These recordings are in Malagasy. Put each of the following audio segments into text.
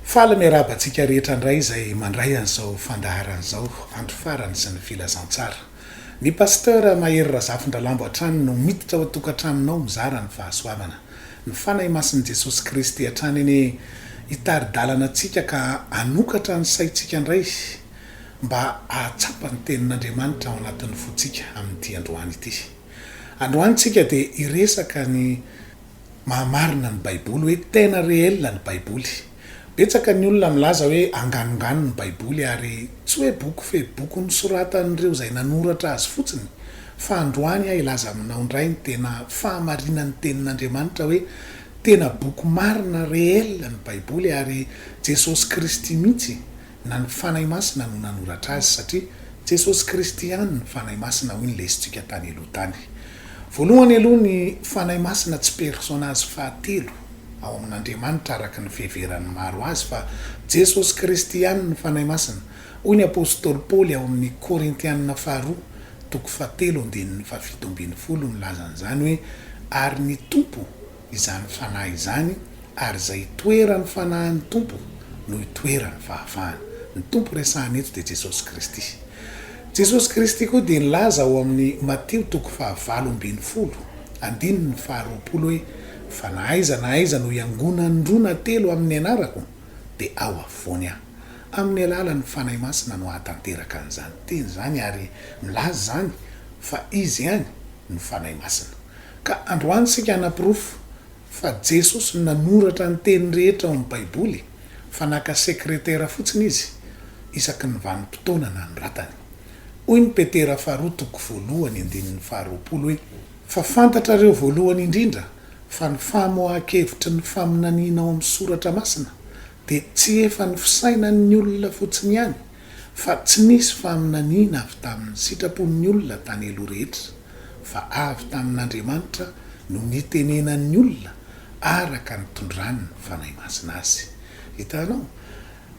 Faly miarabantsika rehetra indray izay mandray an'izao fandaharan'izao andro farany sy ny filazantsara. Ny pasteur Mahery Razafindralambo hatrany no miditra ao atokantraninao mizara ny fahasoavana. Ny Fanahy Masina Jesosy Kristy hatrany ny hitari-dalana antsika ka anokatra ny saintsika indray mba ahatsapa ny tenin'Andriamanitra ao anatin'ny fontsika amin'ity androany ity. Androantsika dia iresaka ny mahamarina ny Baiboly hoe tena reella ny Baiboly. Betsaka ny olona milaza hoe anganongano ny Baiboly ary tsy hoe boky fe boky nosoratan'ireo izay nanoratra azy fotsiny. Fa androany ilaza aminao indray ny tena fahamarinan'ny tenin'Andriamanitra hoe tena boky marina reella ny Baiboly ary Jesosy Kristy mihitsy na ny Fanahy Masina no nanoratra azy satria Jesosy Kristy ihany ny Fanahy Masina hoy ny lesintsika tany aloha tany. Voalohany aloha ny Fanahy Masina tsy personazy fahatelo ao amin'Andriamanitra araka ny fiheveran'ny maro azy fa Jesosy Kristy ihany ny Fanahy Masina. Hoy ny apôstôly Paoly ao amin'ny Korintianina faharoa toko 7:7-10 nilazan'izany hoe ary ny tompo izany fanahy izany ary izay toerany fanahin'ny tompo no itoerany fahafahana. Ny tompo resahany eto dia Jesosy Kristy. Jesosy Kristy koa dia nilaza ao amin'ny Mateo toko 7:20 hoe fa na aiza no iangona ny rona telo amin'ny anarako dia ao avoany aho. Amin'ny alalan'ny Fanahy Masina no ahatanteraka an'izany teny zany ary milaza zany fa izy ihany no Fanahy Masina. Ka androany sika hanapirofo fa Jesosy nanoratra ny teny rehetra ao amin'ny Baiboly fa naka sekretera fotsiny izy isaky ny vanim-potoana na ny ratany. Hoy ny Petera 2:1-20 hoe fa fantatrareo voalohany indrindra fa ny famohan-kevitry ny faminaniana ao amin'ny soratra masina dia tsy efa ny fisainan'ny olona fotsiny ihany fa tsy nisy faminaniana avy tamin'ny sitrapon'ny olona tany aloha rehetra fa avy tamin'Andriamanitra no nitenenan'ny olona araka ny tondrany ny Fanahy Masina azy. Hitanao,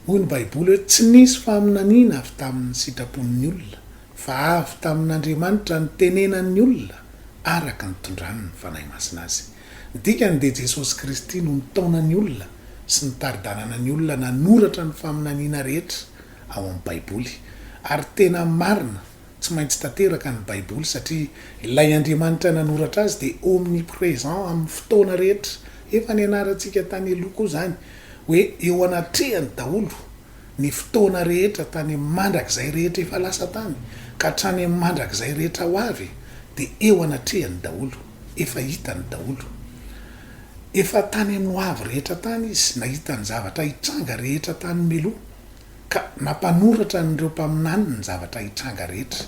hoy ny Baiboly hoe tsy nisy faminaniana avy tamin'ny sitrapon'ny olona fa avy tamin'Andriamanitra nitenenan'ny olona araka ny tondrany ny Fanahy Masina azy. Ny dikany dia Jesosy Kristy no nitaonan'ny olona sy nitari-dananan'ny olona nanoratra ny faminaniana rehetra ao amin'ny Baiboly. Ary tena marina tsy maintsy tanteraka ny Baiboly satria ilay Andriamanitra nanoratra azy dia omnipresent amin'ny fotoana rehetra. Efa nianarantsika tany aloha koa zany hoe eo anatrehany daholo ny fotoana rehetra tany mandrakizay rehetra efa lasa tany ka hatrany mandrakizay rehetra ho avy dia eo anatrehany daholo, efa hitany daholo. Efa tany amin'ny hoavy rehetra tany izy nahita ny zavatra hitranga rehetra tany meloa ka nampanoratra n'ireo mpaminany ny zavatra hitranga rehetra.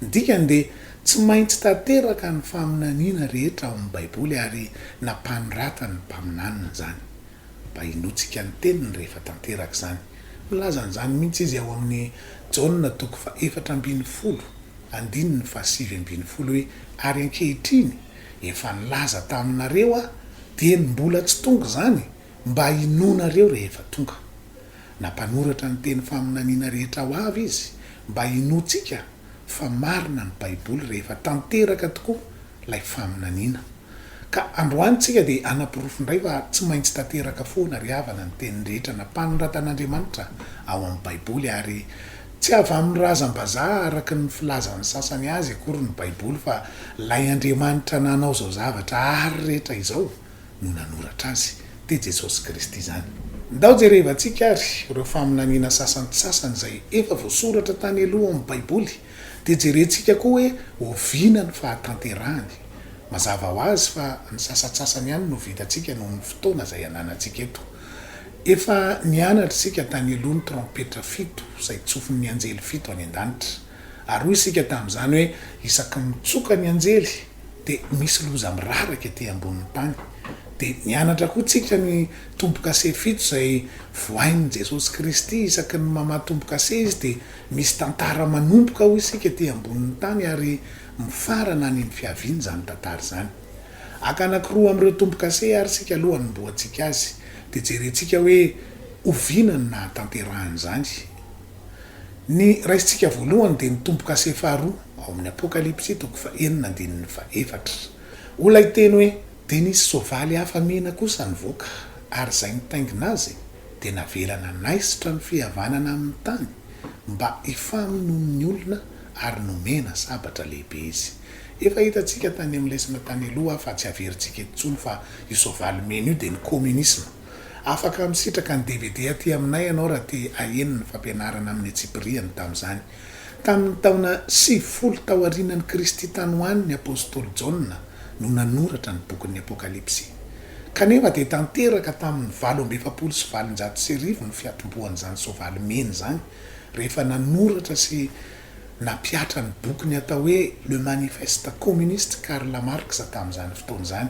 Ny dikany dia tsy maintsy tanteraka ny faminaniana rehetra ao amin'ny Baiboly ary nampanorata ny mpaminanina zany mba hinotsika ny teniny rehefa tanteraka zany. Milaza an'izany mihitsy izy ao amin'ny Jaona toko 4:7-7 hoe ary ankehitriny efa nilaza taminareo aho dia mbola tsy tonga zany mba hinonareo rehefa tonga. Nampanoratra ny teny faminaniana rehetra ho avy izy mba hinotsika fa marina ny Baiboly rehefa tanteraka tokoa ilay faminaniana. Ka androantsika dia anapirofo indray fa tsy maintsy tanteraka foana ry havana ny teny rehetra nampanoratan'Andriamanitra ao amin'ny Baiboly ary tsy avy amin'ny razam-bazaha araka ny filazan'ny sasany azy akory ny Baiboly fa ilay Andriamanitra nanao zao zavatra ary rehetra izao no nanoratra azy dia Jesosy Kristy zany. Ndao jerevantsika ary ireo faminaniana sasany izay efa voasoratra tany aloha amin'ny Baiboly dia jerentsika koa hoe oviana ny fahatanterahany. Mazava ho azy fa ny sasatsasany ihany no vitantsika noho ny fotoana izay ananantsika eto. Efa nianatra isika tany aloha ny trompetra 7 izay tsofin'ny anjely 7 any an-danitra. Ary hoy isika tamin'izany hoe isaky mitsoka ny anjely dia misy loza miraraka ety ambonin'ny tany. Dia nianatra koa tsika ny tombo-kase 7 izay voahin'i Jesosy Kristy isaky ny mamatombo-kase izy dia misy tantara manomboka hoy isika ety ambonin'ny tany ary mifarana any amin'ny fiaviany zany tantara zany. Aka anankiroa amin'ireo tombo-kase ary sika alohany mboantsika azy dia jerentsika hoe oviana ny nahatanterahany zany. Ny raisitsika voalohany dia ny tombo-kase faharoa ao amin'ny Apokalipsy toko 4:4. Olay teny hoe dia nisy soavaly hafa mena kosa nivoaka ary izay nitaingina azy dia navelana naisitra ny fihavanana amin'ny tany mba hifamonoany olona ary nomena sabatra lehibe izy. Efa hitantsika tany amin'ny lesona tany aloha fa tsy averintsika etsony fa io sovalomena io dia ny communisme. Afaka misitraka ny DVD aty aminay ianao raha ty aheno ny fampianarana amin'ny Tsipriany tamin'izany. Tamin'ny taona 70 tao aorianan'ny Kristy tany hoany ny apôstôly Jaona no nanoratra ny bokin'ny Apokalipsy. Kanefa dia tanteraka tamin'ny 729 ny fiatombohan'izany sovalomena zany rehefa nanoratra sy napiatra ny boky atao hoe le manifeste communiste Karl Marx tamin'izany fotoana izany.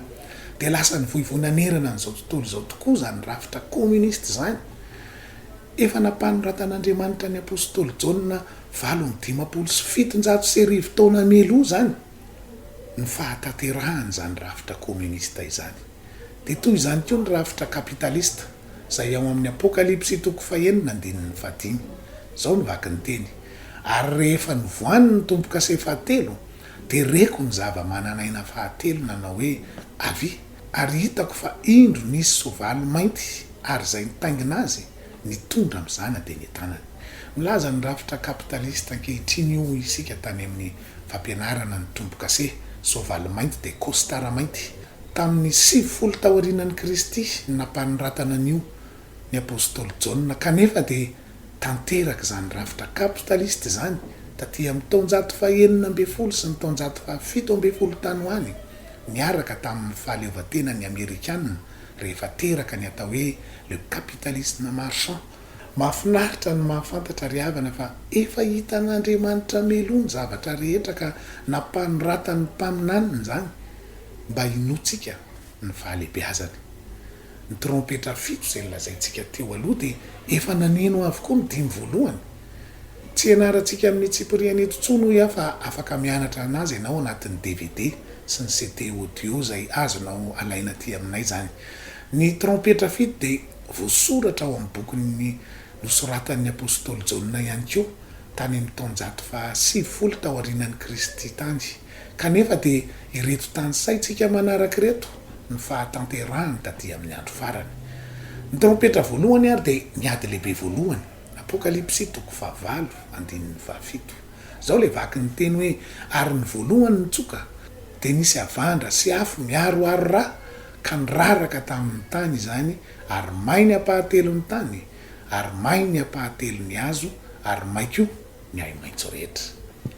Dia lasa ny voivonanerana n'izao tontolo izao tokoa zany rafitra communiste zany. Efa nampanoratan'Andriamanitra ny apôstôly Jaona 750 taona meloa zany ny fahatanterahany zany rafitra communiste izany. Dia toy izany koa ny rafitra kapitalista izay ao amin'ny Apokalipsy 9:5. Zao ny vaky ny teny. Ary rehefa nivoany ny tompo-kase fahatelo dia reko ny zava-mananaina fahatelo nanao hoe avy, ary hitako fa indro nisy sovaly mainty ary izay nitaingina azy nitondra amin'ny zana dia ny tanany. Milaza ny rafitra kapitalista ankehitriny io isika tany amin'ny fampianarana ny tompo-kase sovaly mainty dia kostara mainty. Tamin'ny 70 tao aorianan'ny Kristy nampanoratana an'io ny apôstôly Jaona, kanefa dia tanteraka zany rafitra kapitalista zany taty amin'ny taonjato 1900 sy ny taonjato 1700 tany hoany, niaraka tamin'ny fahaleovan-tena ny Amerikanina rehefa teraka ny atao hoe le capitalisme marchand. Mahafinaritra ny mahafantatra ry havana fa efa hitan'Andriamanitra meloa ny zavatra rehetra ka nampanoratany mpaminaniny zany mba hinotsika ny fahalehibeazany. Ny trompetra fito izay lazaintsika teo aloha dia efa naneno avokoa ny 5 voalohany. Tsy ianarantsika amin'ny Tsipriany eto intsony hoe fa afaka mianatra anazy ianao anatin'ny DVD sy ny CD audio izay azonao alaina aty aminay zany. Ny trompetra fito dia voasoratra ao amin'ny bokin'ny nosoratan'ny apôstôly Jaona ihany koa tany amin'ny taonjato 70 tao aorianan'ny Kristy tany. Kanefa dia ireto tany saitsika manaraka reto ny fahatanterahany taty amin'ny andro farany. Ny trompetra voalohany ary dia niady lehibe voalohany, Apokalipsy 9:7. Zao le vaky ny teny hoe ary ny voalohany nitsoka dia nisy avandra sy afo miaroaro ra ka niraraka tamin'ny tany izany, ary may ny ampahatelon'ny tany, ary may ny ampahatelon'ny hazo, ary may koa ny ahi-maitso rehetra.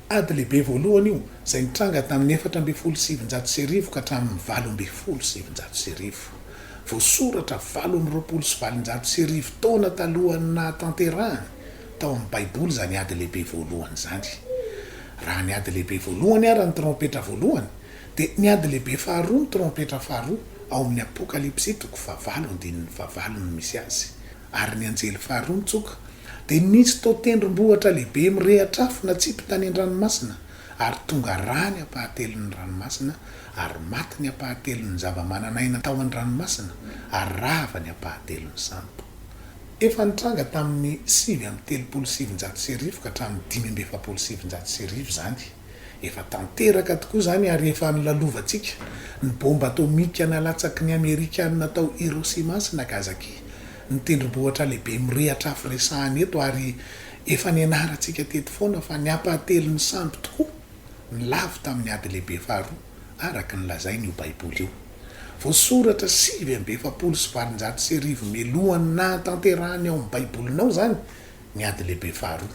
Ady lehibe voalohany io izay nitranga tamin'ny 470 ka hatramin'ny 870. Voasoratra 820 taona talohan'ny nahatanterahany tao amin'ny Baiboly zany ady lehibe voalohany zany. Raha ny ady lehibe voalohany ary ny trompetra voalohany dia ny ady lehibe faharoa ny trompetra faharoa ao amin'ny Apokalipsy 9:7 misy azy. Ary ny anjely faharoa nitsoka dia nisy tao tendrombohatra lehibe mirehatra afo natsipy tany an-dranomasina, ary tonga rà ny ampahatelon'ny ranomasina, ary maty ny ampahatelon'ny zava-mananaina tao an-dranomasina, ary rava ny ampahatelon'ny sambo. Efa nitranga tamin'ny 737 ka hatramin'ny 577 zany. Efa tanteraka tokoa zany ary efa nilalovantsika ny bomba atomika nalatsaky ny Amerikanina tao Hiroshima sy Nagasaki, ny tendrombohitra lehibe mirehatra afo resahany eto, ary efa nianarantsika teto foana fa ny ampahatelon'ny sambo tokoa ny lavo tamin'ny ady lehibe faharoa araka ny lazainy io Baiboly io. Voasoratra 770 melohan'ny nahatanterahany ao amin'ny Baibolinao zany ny ady lehibe faharoa.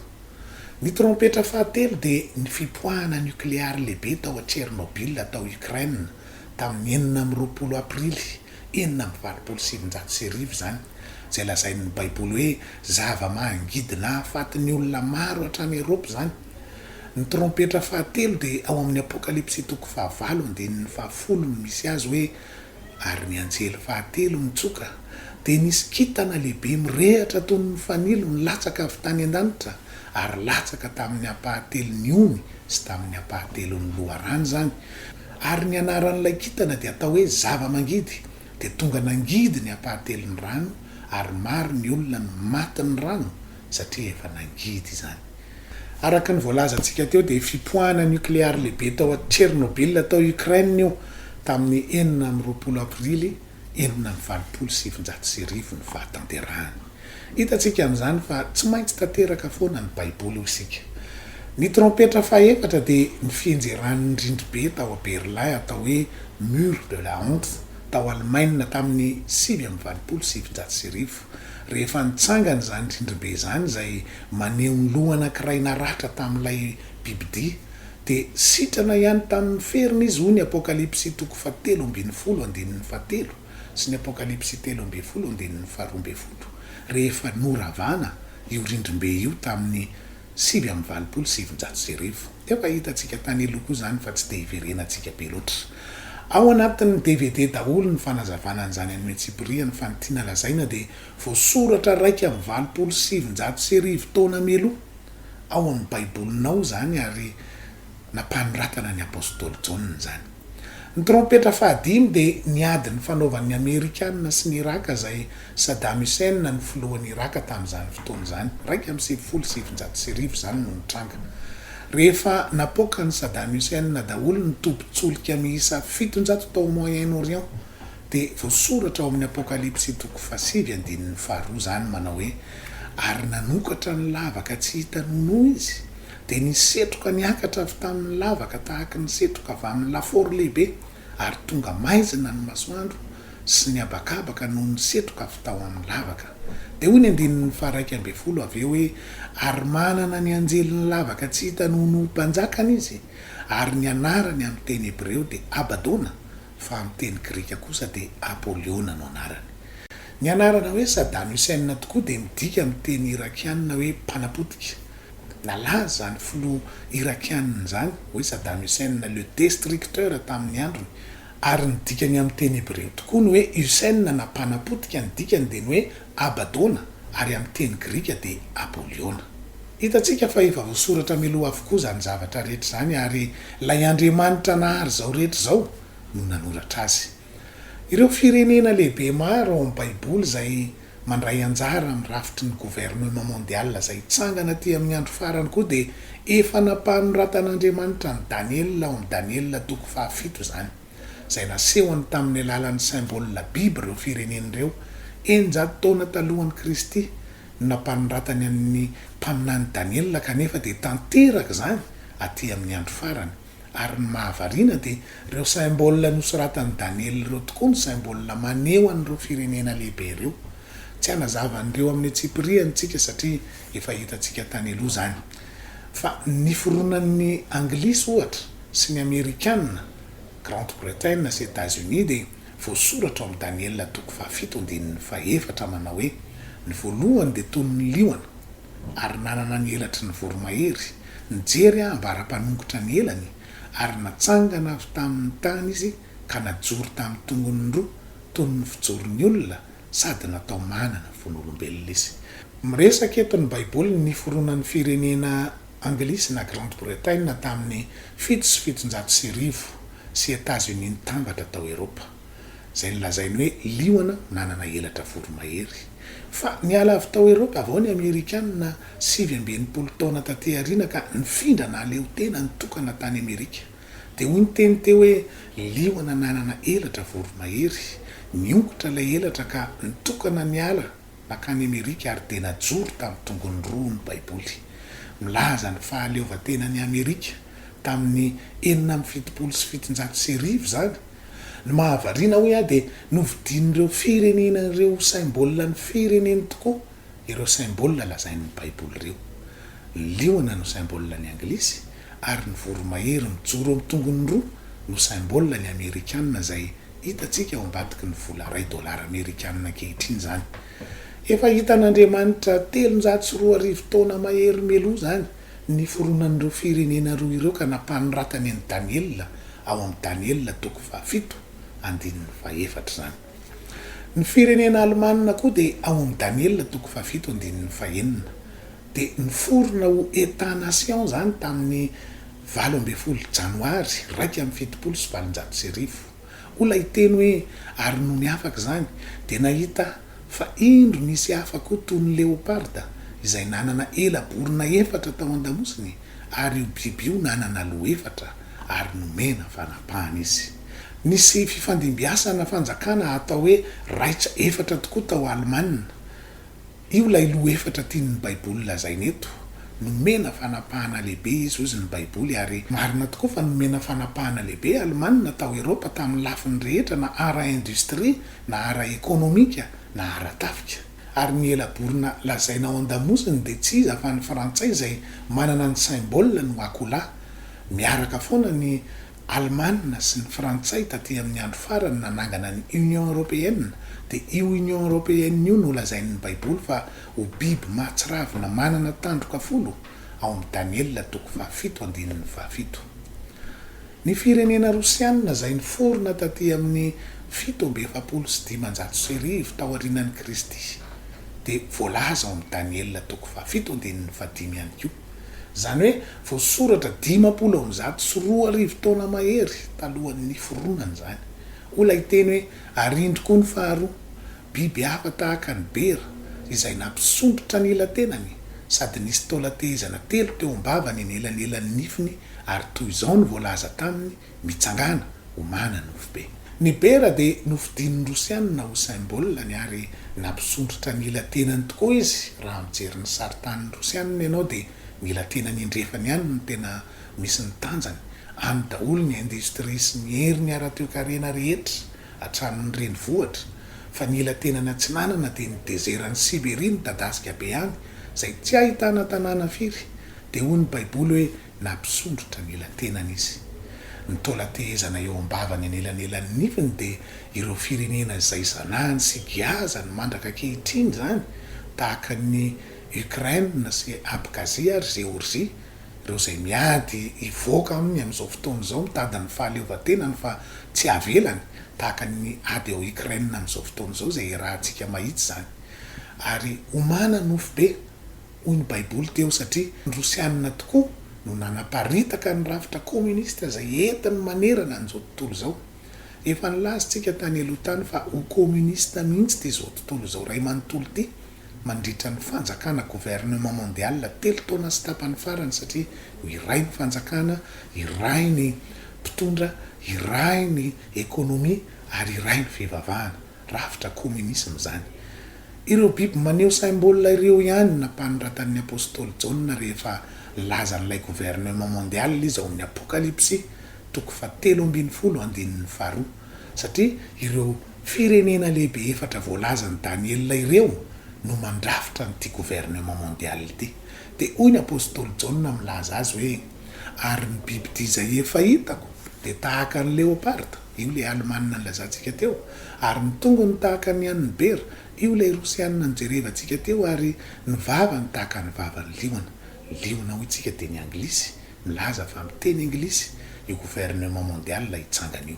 Ny trompetra fahatelo dia ny fipoahana nukleary lehibe tao a Tchernobyl tao Ukraine tamin'ny 9 aprily 1977 zany, izay lazain'ny Baiboly hoe zava-mangidina ahafatin'ny olona maro hatrany Eropa zany. Ny trompetra fahatelo dia ao amin'ny Apokalipsy 9:10 misy azy hoe ary ny anjely fahatelo nitsoka dia nisy kintana lehibe mirehatra toy ny fanilo nilatsaka avy tany an-danitra, ary latsaka tamin'ny ampahatelon'ny ony sy tamin'ny ampahatelon'ny loharano zany. Ary ny anaran'ilay kintana dia atao hoe zava-mangidy, dia tonga nangidy ny ampahatelon'ny rano, ary maro ny olona ny maty ny rano satria efa nangidy zany. Araka ny voalazantsika teo dia fipoahana nukleary lehibe tao a Tchernobyl tao Ukraine io tamin'ny 9 aprily 1977 ny fahatanterahany. Hitantsika amin'izany fa tsy maintsy tanteraka foana ny baiboly isika. Ny trompetra faefatra dia ny fienjeran'ny rindribe tao a Berlin atao hoe mur de la honte tao Allemagne tamin'ny 727. Rehefa nitsangana izany rindribe izany izay maneho ny loha anankiray naratra tamin'ilay bibidia dia sitrana ihany tamin'ny ferina izy hoy ny apokalipsy 3:7 sy ny apokalipsy 3:12. Rehefa noravana io rindribe io tamin'ny 727. Efa hitantsika tany aloha izany fa tsy dia hiverenantsika be loatra. Ao anatin'ny DVD daholo ny fanazavana an'izany amin'ny Tsipria ny fanitiana lazaina dia voasoratra 2:7 taona meloa ao amin'ny baibolinao izany ary nampanoratana ny apôstôly Jaona izany. Ny trompetra fahadimy dia niady ny fanaovan'ny Amerikanina sy ny Iraka izay Saddam Hussein ny filohan'ny Iraka tamin'izany fotoana izany 2:7 izany no nitranga. Rehefa napoaka ny Saddam Hussein daholo ny tombontsoloka miisa 700 tao Moyen-Orient dia voasoratra ao amin'ny apokalipsy 7:12 izany manao hoe ary nanokatra ny lavaka tsy hitanono izy dia nisetroka niakatra avy tamin'ny lavaka tahaka ny setroka avy amin'ny lafaoro lehibe ary tonga maizina ny masoandro sy ny abakabaka noho ny setroka avy tao amin'ny lavaka. Dia hoy ny 11 avy eo hoe ary manana ny anjelin'ny lavaka tsy hitanono mpanjakana izy ary ny anarany amin'ny teny hebreo dia Abadona fa amin'ny teny grika kosa dia Apoliona no anarany. Ny anarana hoe Saddam Hussein tokoa dia midika amin'ny teny irakianina hoe mpanapotika. Nalaza zany filoha irakianina izany hoe Saddam Hussein le destructeur tamin'ny androny ary ny dikany amin'ny teny hebreo tokoa ny hoe Hussein na mpanapotika ny dikany dia ny hoe Abadona ary amin'ny teny grika dia Apoliona. Hitantsika fa efa voasoratra miloha avokoa izany zavatra rehetra izany ary ilay Andriamanitra nahary zao rehetra izao no nanoratra azy. Ireo firenena lehibe maro ao amin'ny baiboly izay mandray anjara amin'ny rafitry ny gouvernement mondial izay hitsangana aty amin'ny andro farany koa dia efa nampanoratan'Andriamanitra ny Daniel ao amin'ny Daniel 7 izany izay nasehony tamin'ny alalan'ny symbola Bible ireo firenen'ireo 900 taona talohan'i Kristy nampanoratany amin'ny mpaminany Daniel kanefa dia tanteraka izany aty amin'ny andro farany. Ary ny mahavarina dia ireo symbola nosoratan'ny Daniel ireo tokoa ny symbola maneho an'ireo firenena lehibe ireo. Tsy anazavan'ireo amin'ny Tsipria antsika satria efa hitantsika tany aloha izany. Fa ny foronan'ny Anglisy ohatra sy ny Amerikanina, Grande-Bretagne sy États-Unis dia voasoratra ao amin'ny Daniel 7:4 manao hoe ny voalohany dia toy ny liona ary nanana ny elatry ny voromahery, nijery ambara-panongotra ny elany ary natsangana avy tamin'ny tany izy ka najoro tamin'ny tongony roa toy ny fijoron'ny olona sady natao manana fon'olombelona izy. Miresaka eto ny baiboly ny foronan'ny firenena Anglisy na Grande-Bretagne tamin'ny 700 sy États-Unis nitambatra tao Eropa. Izay nilazainy hoe liona nanana elatra voromahery. Fa niala avy tao Eropa avao ny Amerikanina 70 taona taty aoriana ka nifindra naleo tena nitokana tany Amerika. Dia hoy ny teny teo hoe liona nanana elatra voromahery, niongotra ilay elatra ka nitokana niala nakany Amerika ary tena joro tamin'ny tongony roa ny baiboly. Milaza ny fahaleovan-tenany Amerika tamin'ny 770 izany. Ny mahavarina hoe dia novidin'ireo firenena ireo symbola ny fireneny tokoa ireo symbola lazain'ny baiboly ireo. Ny liona no symbola ny Anglisy ary ny voromahery mijoro amin'ny tongony roa no symbola ny Amerikanina izay hitantsika ao ambadiky ny vola $1 Amerikanina ankehitriny izany. Efa hitan'Andriamanitra 320 taona mahery meloa izany ny foronan'ireo firenena roa ireo ka nampanoratany an'i Daniel ao amin'ny Daniel 7:4 izany. Ny firenena Alemanina koa dia ao amin'ny Daniel 7:4 dia niforona ho État-nation izany tamin'ny 12 Janoary 1770. Olona hiteny hoe ary no niafaka izany dia nahita fa indro nisy hafa koa toy ny leoparda izay nanana ela borona 4 tao an-damosiny ary io biby io nanana loha 4 ary nomena fanapahana izy. Nisy fifandimbiasana fanjakana atao hoe raitra 4 tokoa tao Alemanina io lay loha efatra tiany ny baiboly lazainy eto, nomena fanapahana lehibe izy ozy ny baiboly, ary marina tokoa fa nomena fanapahana lehibe Alemana natao Eropa tamin'ny lafiny rehetra, na ara industrie, na ara ekonomika, na ara tafika. Ary ny elaborina lazaina ao an-damosiny dia tsy iza fa ny frantsay izay manana ny symbole no akola. Miaraka foana ny Alemana sy ny frantsay taty amin'ny andro farany nanangana ny Union Européenne, dia io Union Européenne io no lazain'ny baiboly fa ho biby mahatsiravina manana tandroka folo ao amin'ny Daniel 7:7. Ny firenena Rosianina izay niforona taty amin'ny 770 tao aorianan'ny Kristy dia voalaza ao amin'ny Daniel 7:5 ihany koa. Zany hoe voasoratra 540 taona mahery talohan'ny foronana zany. Ola iteny hoe arindry koa ny faharoa, biby hafa tahaka ny bera izay nampisondrotra ny ila-tenany, sady nisy taolatehizana 3 teo am-bavany ny elanelan'ny nifiny, ary toy izao ny voalaza taminy mitsangana ho mana nofobe. Ny bera dia nofidin'ny Rosianina ho symbolany, ary nampisondrotra ny ila-tenany tokoa izy. Raha mijery ny saritanin'ny Rosianina ianao dia ny ila-tenany indrefany ihany no tena misy ny tanjany. Any daholo ny industrie sy ny hery ny ara-toekarena rehetra hatramin'ny renivohitra, fa ny ila-tenany atsinanana dia ny dezeran'ny Siberia ny dadasika be any, izay tsy ahitana tanàna firy. Dia hoy ny baiboly hoe nampisondrotra ny ila-tenany izy. Ny taolatehizana eo am-bavany ny elanelan'ny nifiny dia ireo firenena izay zanahany sy giazany mandraka ankehitriny zany, tahaka ny Ukraine sy Abkhazia ary Géorgie, ireo izay miady hivoaka aminy amin'izao fotoana izao, mitady ny fahaleovan-tenany fa tsy avelany, tahaka ny ady ao Ukraine amin'izao fotoana izao izay rahantsika mahitsy zany. Ary homana nofobe hoy ny baiboly teo, satria ny Rosianina tokoa no nanaparitaka ny rafitra komunista izay entiny manerana an'izao tontolo izao. Efa nilazyntsika tany aloha tany fa ho komunista mihitsy ty izao tontolo izao ray manontolo ty, mandritra ny fanjakana gouvernement mondial 3 taona sy tapany farany, satria iray ny fanjakana, iray ny mpitondra, iray ny ekonomia, ary iray ny fivavahana. Rafitra komunisma zany. Ireo biby maneho symbole ireo ihany nampanoratan'ny apôstôly Jaona rehefa lazan'ilay gouvernement mondial izy ao amin'ny apokalypsy 3:12, satria ireo firenena lehibe efatra voalazan'ny Daniel ireo no mandrafitra n'ity gouvernement mondial ity. Dia hoy ny apôstôly Jaona milaza azy hoe, ary ny biby ty izay efa hitako dia tahaka ny léoparda, io le Alemana nilazantsika teo, ary ny tongony tahaka ny an'ny bera, io le Rosianina nijerevantsika teo, ary ny vavany tahaka ny vavan'ny liona. Liona ho itsika dia ny anglisy, milaza fa miteny anglisy io gouvernement mondial hitsangana io.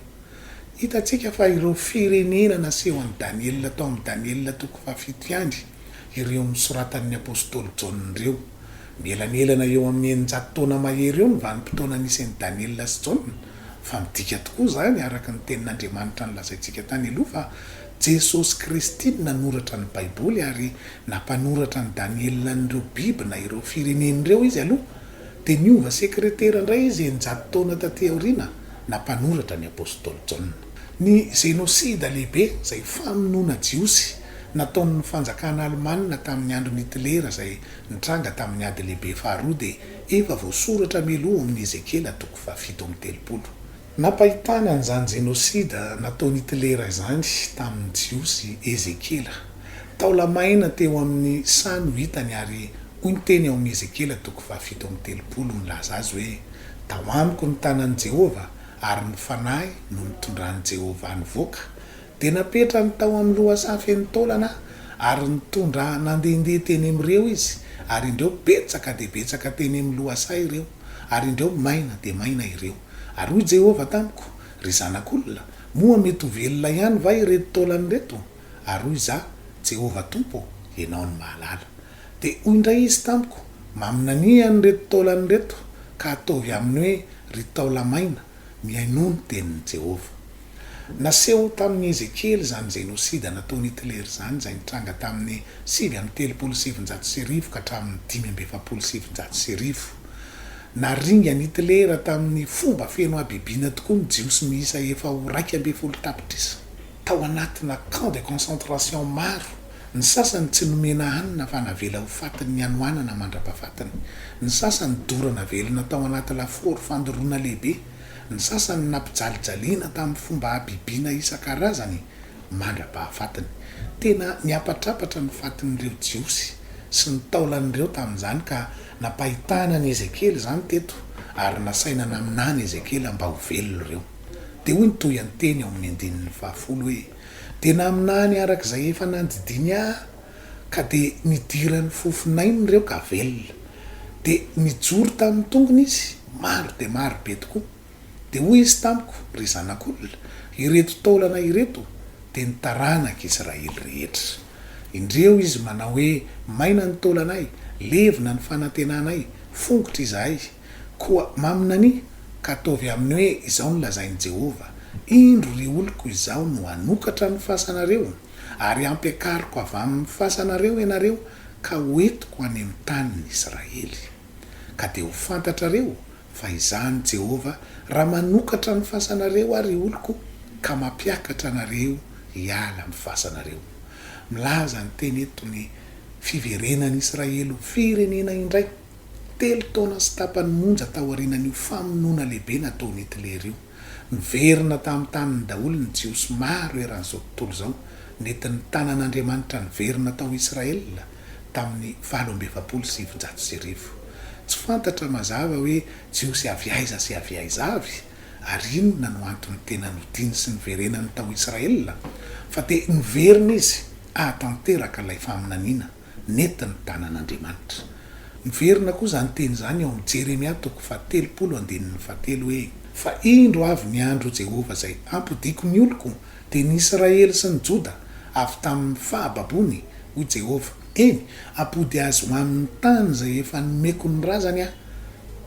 Hitantsika fa ireo firenena naseho an'i Daniel tao amin'ny Daniel 7 ireo misoratan'ny apôstôly Jaona ireo, mielanelana eo amin'ny 900 taona mahery eo ny vanim-potoana nisy an'i Daniel sy Jaona, fa midika tokoa zany araka ny tenin'Andriamanitra nilazaintsika tany aloha fa Jesosy Kristy nanoratra ny baiboly, ary nampanoratra ny Daniel n'ireo biby na ireo firenen'ireo izy aloha, dia niova sekretera indray izy 900 taona taty aoriana, nampanoratra ny apôstôly Jaona. Ny génocide lehibe izay famonoana jiosy nataon'ny fanjakana Alemana tamin'ny andron'ny Hitlera izay nitranga tamin'ny ady lehibe faharoa dia efa voasoratra mialoha amin'ny Ezekela 7:30. Napahitana an'izany génocide nataon'ny Hitlera izany tamin'ny jiosy Ezekela. Taolamaina teo amin'ny sano hitany, ary hoy ny teny ao amin'ny Ezekela 7:30 milaza azy hoe, tao amiko ny tanan'i Jehova, ary ny fanahy no nitondran'i Jehova nivoaka. Dia napetra ny tao amin'ny loha safen'ny taolana, ary nitondra nandehandeha teny amin'ireo izy, ary indreo betsaka dia betsaka teny amin'ny loha say ireo, ary indreo maina dia maina ireo. Ary hoy Jehova tamiko, ry zanak'olona, moa mety ho velona ihany va ireto taolany reto? Ary hoy za, Jehova Tompo, ianao ny mahalala. Dia hoy indray izy tamiko, maminania ny reto taolany reto, ka ataovy aminy hoe ry taola maina, miaino ny tenin'ny Jehova. Naseho tamin'ny Ezekely zany génocide nataon'ny Hitler zany, izay nitranga tamin'ny 7:37 ka hatramin'ny 5:7. Naringa ny Hitler tamin'ny fomba feno abibiana tokoa ny jiosy miisa 220 tapitra isa. Tao anatina camp de concentration maro ny sasany tsy nomena hanina fa navela ho fatiny ny anoanana mandra-pahafatiny, ny sasany dorana velona tao anaty laforo fandoroana lehibe, ny sasany nampijalijalina tamin'ny fomba habibiana isan-karazany mandra-pahafatiny. Tena niapatrapatra ny fatin'ireo jiosy sy ny taolan'ireo tamin'izany ka napahitana ny Ezekely zany teto ary nasaina naminany Ezekely mba ho velona ireo. Dia hoy ny toy ny teny ao amin'ny andinin'ny 10 hoe dia naminany arak'izay efa nandidiny ka dia nidirany fofinainy ireo ka velona, dia nijoro tamin'ny tongony izy maro dia maro be tokoa. Dia hoy izy tamiko, ry zanak'olona, ireto taolana ireto dia ny taranaka Israely rehetra. Indreo izy manao hoe maina ny taolanay, levina ny fanantenanay, fongotra izahay, koa maminany ka ataovy amin'ny hoe izao no lazain'i Jehova, indro ry oloko izao no anokatra ny fasanareo ary ampiakariko avy amin'ny fasanareo ianareo ka hoentiko any amin'ny tanin'ny Israely. Ka dia ho fantatrareo fa izany Jehova raha manokatra ny fasanareo ary oloko ka mampiakatra anareo hiala amin'ny fasanareo. Milaza ny teny eto ny fiverenan'ny Israely firenena indray. 3 taona sy tapany monja tao aorianan'io famonoana lehibe nataony Hitler io. Niverina tamin'ny tanin'ny daholo ny jiosy maro eran'izao tontolo izao, nentin'ny tanan'Andriamanitra niverina tao Israela tamin'ny 1770. Tsy fantatra mazava hoe jiosy avy aiza sy avy aiza avy ary inona no antony tena nodiny sy niverenany tao Israela, fa dia niverina izy ahatanteraka ilay faminaniana nentin'ny tanan'Andriamanitra. Niverina koa zany teny zany ao amin'ny Jeremia 7:7 hoe fa indro avy ny andro Jehova izay ampodiko ny oloko dia ny Israely sy ny Joda avy tamin'ny fahababony, hoy Jehova, eny ampody azy ho amin'ny tany izay efa nomeko ny razany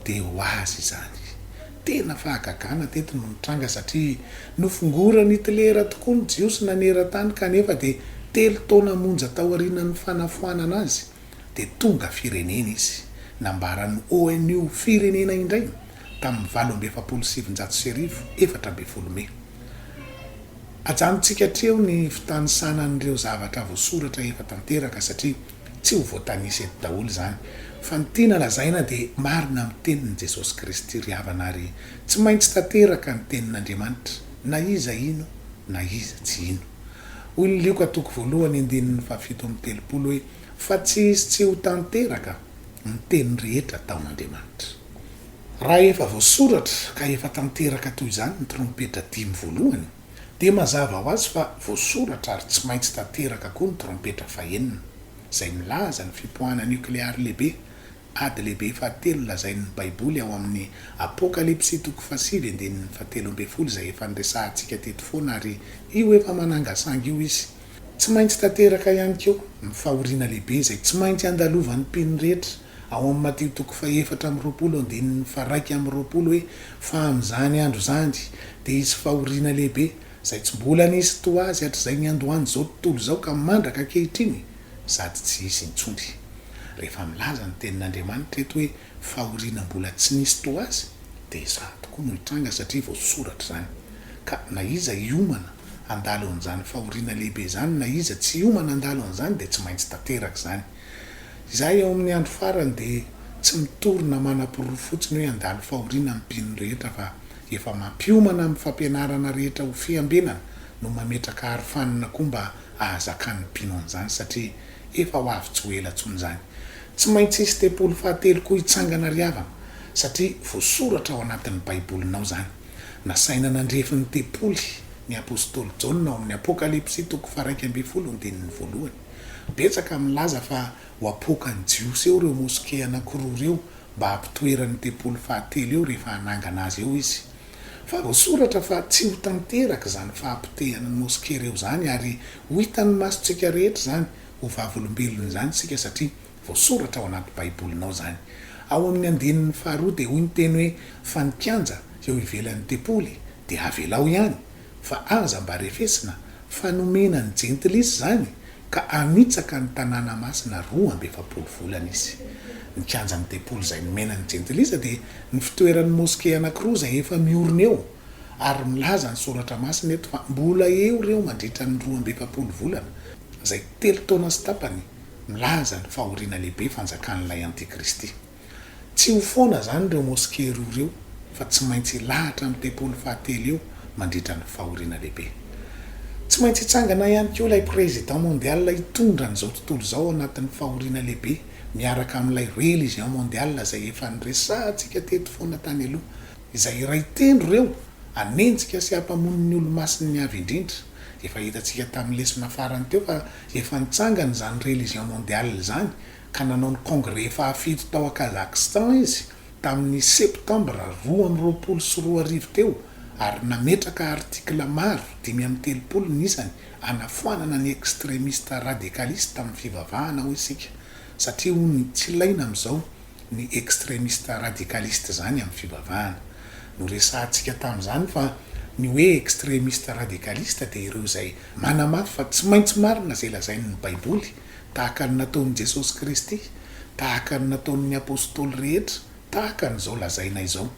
dia ho azy izany. Tena fahagagana teto no nitranga satria nofongorany Hitler tokoa ny jiosy naneran-tany kanefa dia 3 taona monja tao aorianan'ny fanafoanana azy dia tonga firenena izy, nambaran'ny ONU firenena indray tamin'ny 1770 ajanontsika hatreo ny fitanisanan'ireo zavatra voasoratra efa tanteraka satria tsy ho voatanisa eto daholo izany, fa ny tiana lazaina dia marina amin'ny tenin'i Jesosy Kristy ry havana ary tsy maintsy tanteraka ny tenin'Andriamanitra na iza ino na iza tsy ino. Hoy ny Lioka 1:7 hoe fa tsy izy tsy ho tanteraka ny teny rehetra taon'Andriamanitra. Raha efa voasoratra ka efa tanteraka toy izany ny trompetra 10 voalohany, dia mazava ho azy fa voasoratra ary tsy maintsy tanteraka koa ny trompetra 9 izay milaza ny fipoahana nukleary lehibe, ady lehibe 7 lazain'ny Baiboly ao amin'ny Apokalipsy 7:17 izay efa niresahantsika teto foana ary io efa manangasanga io izy. Tsy maintsy tanteraka ihany koa ny fahoriana lehibe izay tsy maintsy andalovan'ny mpino rehetra ao amin'ny Mateo 4:1-2 hoe fa amin'izany andro zany dia izy fahoriana lehibe izay tsy mbola nisy toa azy hatr'izay ny andohany zao tontolo izao ka mandraka ankehitriny sady tsy hisy intsony. Rehefa milaza ny tenin'Andriamanitra eto hoe fahoriana mbola tsy nisy toa azy dia izany tokoa no hitranga satria voasoratra izany. Ka na iza hiomana andalo an'izany fahoriana lehibe izany na iza tsy hiomana andalo an'izany dia tsy maintsy tanteraka izany. Izahay ao amin'ny andro farany dia tsy mitorina manam-porofo fotsiny hoe andalo fahoriana amin'ny mpino rehetra fa efa mampiomana amin'ny fampianarana rehetra ho fiambenana no mametraka arofanina koa mba ahazakany mpino an'izany satria efa ho avy tsy ho ela tsony izany. Tsy maintsy isy tepolo 7 koa hitsangana riavana satria voasoratra ao anatin'ny Baibolinao izany. Nasaina nandrefin'ny tepoly ny apôstôly Jaona ao amin'ny Apokalipsy 1:1. Betsaka milaza fa ho apokany jiosy eo ireo moske anankiroa ireo mba hampitoeran'ny tepolo 7 eo rehefa hanangana azy eo izy. Fa voasoratra fa tsy ho tanteraka izany fahampitehana ny moske ireo izany ary ho hitan'ny masontsika rehetra izany ho vavolombelona izany sika satria voasoratra ao anaty Baibolinao izany. Ao amin'ny 2 dia hoy ny teny hoe fa ny kianja eo ivelan'ny tepoly dia avelao ihany fa aza mba refesina fa nomena ny jentilisa izany ka anitsaka ny tanàna masina 12 volana izy. Ny kianjan'ny tepoly izay nomena ny jentilisa dia ny fitoeran'ny moske anankiroa izay efa miorina eo ary milaza ny soratra masina eto fa mbola eo ireo mandritra ny 12 volana. zay 3 taona sy tapany milaza ny fahoriana lehibe fanjakan'ilay antikristy. Tsy ho foana zany reo moske roa reo fa tsy maintsy lahatra amin'ny tempolo fahatelo eo mandritra ny fahoriana lehibe. Tsy maintsy hitsangana ihany koa ilay président mondial hitondra n'izao tontolo izao anatin'ny fahoriana lehibe miaraka amin'ilay religion mondial zay efa niresantsika teto foana tany aloha, izay iray tendro reo anenjika sy hampamon'ny olo-masiny avy indrindra. Efa hitantsika tamin'ny lesona farany teo fa efa nitsangana zany religion mondial zany ka nanao ny congrès fahafito tao a Kazakhstan izy tamin'ny septambra 2024 teo, ary nametraka artikla maro 530 nisany anafoanana ny extrémiste radicaliste amin'ny fivavahana ho isika, satria hony tsy ilaina amin'izao ny extrémiste radicaliste zany amin'ny fivavahana. No resantsika tamin'izany fa ny hoe extrémiste radicaliste dia ireo zay manamafy fa tsy maintsy marina zay lazainy ny baiboly, tahaka ny nataon'i Jesosy Kristy, tahaka ny nataon'ny apôstôly rehetra, tahaka n'izao lazaina izao.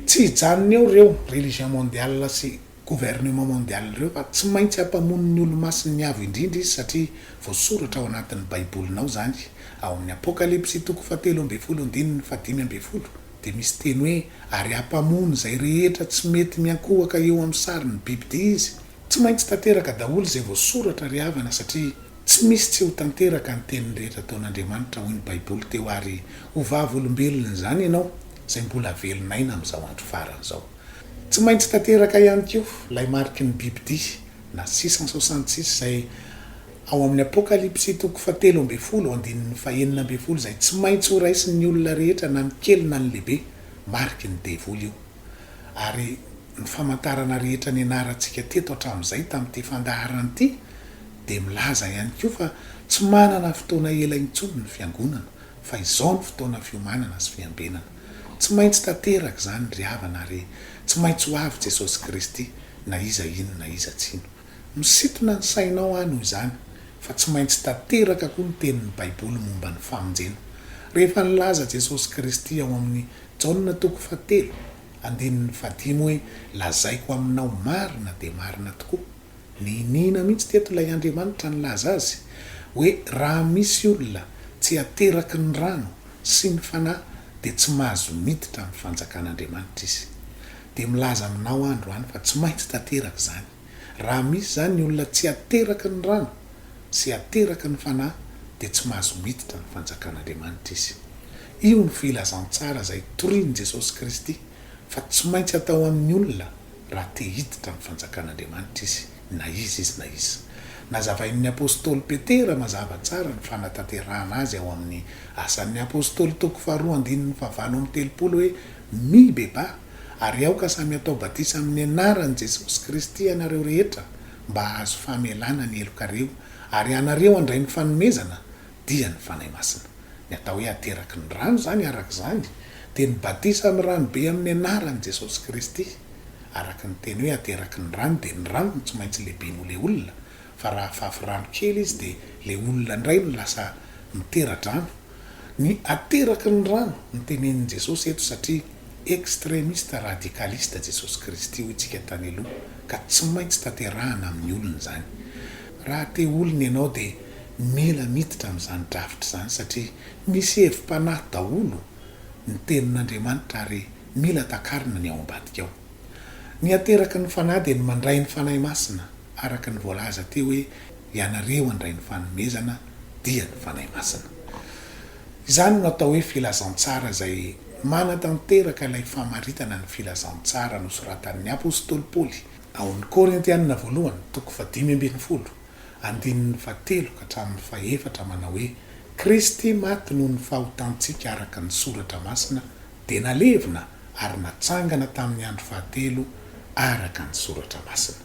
Tsy hijanona eo reo religion mondial sy gouvernement mondial reo fa tsy maintsy hampamon'ny olo-masiny avo indrindra izy, satria voasoratra ao anatin'ny baibolinao zany ao amin'ny apokalipsy 7:15-5 dia misy teny hoe ary hampamony zay rehetra tsy mety miankohaka eo amin'ny sarin'ny bibidia izy. Tsy maintsy tanteraka daholo zay voasoratra ry havana, satria tsy misy tsy ho tanteraka ny teniny rehetra ataon'Andriamanitra hoy ny baiboly teo, ary ho vavolombelona zany ianao zay mbola velonaina amin'izao andro farany zao. Tsy maintsy tanteraka ihany koa lay mariky ny bibidia na 666 zay ao amin'ny apokalipsy 7:19 zay tsy maintsy ho raisin'ny olona rehetra na ny kely na ny lehibe, mariky ny devoly io. Ary ny famantarana rehetra ny anarantsika teto hatramin'izay tamin'ity fandaharana ity dia milaza ihany koa fa tsy manana fotoana ela intsony ny fiangonana, fa izao ny fotoana fiomanana sy fiambenana. Tsy maintsy tanteraka zany ry havana, ary tsy maintsy ho avy Jesosy Kristy na iza ino na iza tsino. Misitona ny sainao ano izany, fa tsy maintsy tanteraka koa ny tenin'ny baiboly momba ny famonjena. Rehefa nilaza Jesosy Kristy ao amin'ny Jaona 7:15 hoe lazaiko aminao marina dia marina tokoa. Ninina mihitsy teto ilay Andriamanitra nilaza azy hoe raha misy olona tsy ateraky ny rano sy ny fanahy dia tsy mahazo miditra amin'ny fanjakan'Andriamanitra izy. Dia milaza aminao andro any fa tsy maintsy tanteraka zany. Raha misy zany ny olona tsy ateraky ny rano sy ateraky ny fanahy dia tsy mahazo miditra amin'ny fanjakan'Andriamanitra izy. Io ny filazantsara zay torian'i Jesosy Kristy, fa tsy maintsy atao amin'ny olona raha te hiditra amin'ny fanjakan'Andriamanitra izy, na izy na izy. Nazavain'ny apôstôly Petera mazava tsara ny fanatanterahana azy ao amin'ny asan'ny apôstôly 2:9-30 hoe mibeba ary aoka samy atao batisa amin'ny anaran'i Jesosy Kristy ianareo rehetra mba hahazo famelana ny elokareo, ary ianareo andray ny fanomezana dia ny fanahy masina. Ny atao hoe ateraky ny rano zany araka izany dia ny batisa amin'ny rano be amin'ny anaran'i Jesosy Kristy. Araka ny teny hoe ateraky ny rano dia ny rano tsy maintsy lehiben'ho le olona, fa raha fafy rano kely izy dia le olona indray no lasa mitera-drano. Ny ateraky ny rano ny tenenin'i Jesosy eto, satria extrémiste radicaliste Jesosy Kristy ho itsika tany aloha, ka tsy maintsy tanterahana amin'ny olona zany. Raha te olona ianao dia mila miditra amin'izany drafitra zany, satria misy hevi-panahy daholo ny tenin'Andriamanitra ary mila takarina ny ao ambadika ao. Ny ateraky ny fanahy dia ny mandray ny fanahy masina, araka ny voalaza teo hoe ianareo andray ny fanomezana dia ny fanahy masina. Izany no atao hoe filazantsara zay manatanteraka ilay famaritana ny filazantsara nosoratan'ny apôstôly Paoly ao amin'ny Korintianina 1:5-7 manao hoe Kristy maty noho ny fahotantsika araka ny soratra masina dia nalevina ary natsangana tamin'ny andro fahatelo araka ny soratra masina.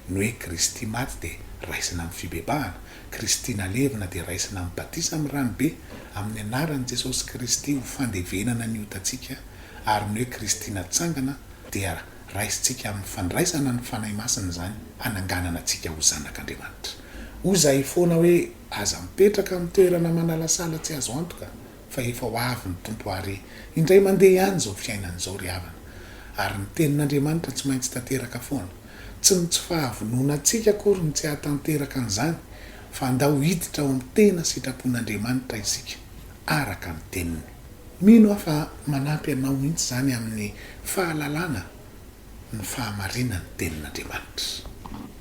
Ny hoe Kristy maty dia raisina amin'ny fibebahana, Kristy nalevina dia raisina amin'ny batisa amin'ny ranobe amin'ny anaran'i Jesosy Kristy ho fandevenana ny otatsika, ary ny hoe Kristy natsangana dia raisitsika amin'ny fandraisana ny fanahy masina zany, hananganana atsika ho zanak'Andriamanitra. Izay foana hoe aza mipetraka amin'ny toerana manalasala tsy azo antoka, fa efa ho avy ny tompo, ary indray mandeha ihany zao fiainan'izao ry havana. Ary ny tenin'Andriamanitra tsy maintsy tanteraka foana, tsy ny tsy fahavonona antsika akory ny tsy hahatanteraka an'izany, fa ndao hiditra ao amin'ny tena sitrapon'Andriamanitra isika araka ny teniny. Mino aho fa manampy anao mihitsy zany amin'ny fahalalana ny fahamarinan'ny tenin'Andriamanitra.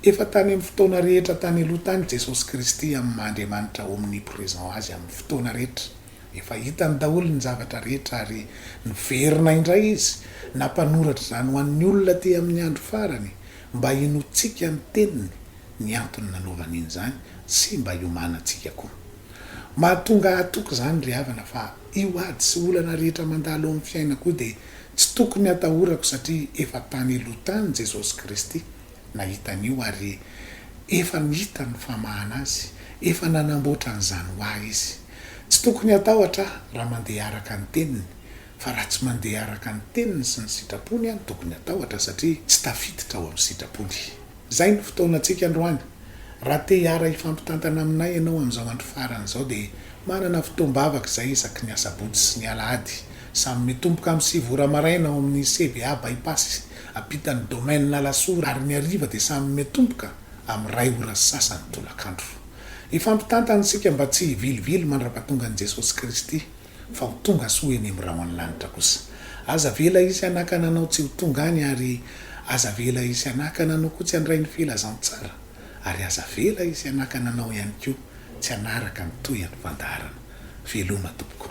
Efa tany amin'ny fotoana rehetra tany aloha tany Jesosy Kristy amin'ny Andriamanitra omniprésent azy amin'ny fotoana rehetra. Efa hitany daholo ny zavatra rehetra ary niverina indray izy nampanoratra zany ho an'ny olona ty amin'ny andro farany mba hinotsika ny teniny ny antony nanaovany iny zany sy mba hiomanantsika koa. Mahatonga atoky zany ry havana fa io ady sy olana rehetra mandalo amin'ny fiaina koa de tsy tokony atahorako satria efa tany aloha tany Jesosy Kristy nahitan'io ary efa nihita ny famahana azy, efa nanamboatra an'izany ho ahy izy. Tsy tokony atahotra raha mandeha araka ny teniny, fa raha tsy mandeha araka ny teniny sy ny sitrapony any tokony atahotra satria tsy tafiditra ao amin'ny sitrapony. Zay ny fotoanantsika androany. Raha te hiara hifampitantana aminay ianao amin'izao andro farany zao de manana fotoam-bavaka izay isaky ny asabotsy sy ny alahady. Samy mitomboka amin'ny 7 ora maraina ao amin'ny CVA bypass apitan'ny domaine Lalasora ary ny ariva de samy mitomboka amin'ny 2 ora sasany tolakandro. Ifampitantana isika mba tsy hivilivily mandrapatonga an'i Jesosy Kristy fa ho tonga soa eny amin'ny rano ny lanitra kosa. Aza vela isy anakana anao tsy ho tonga any ary aza vela isy anakana anao koa tsy handray ny filazantsara ary aza vela isy anakana anao ihany koa tsy hanaraka ny toy ny fandaharana. Veloma tompoko.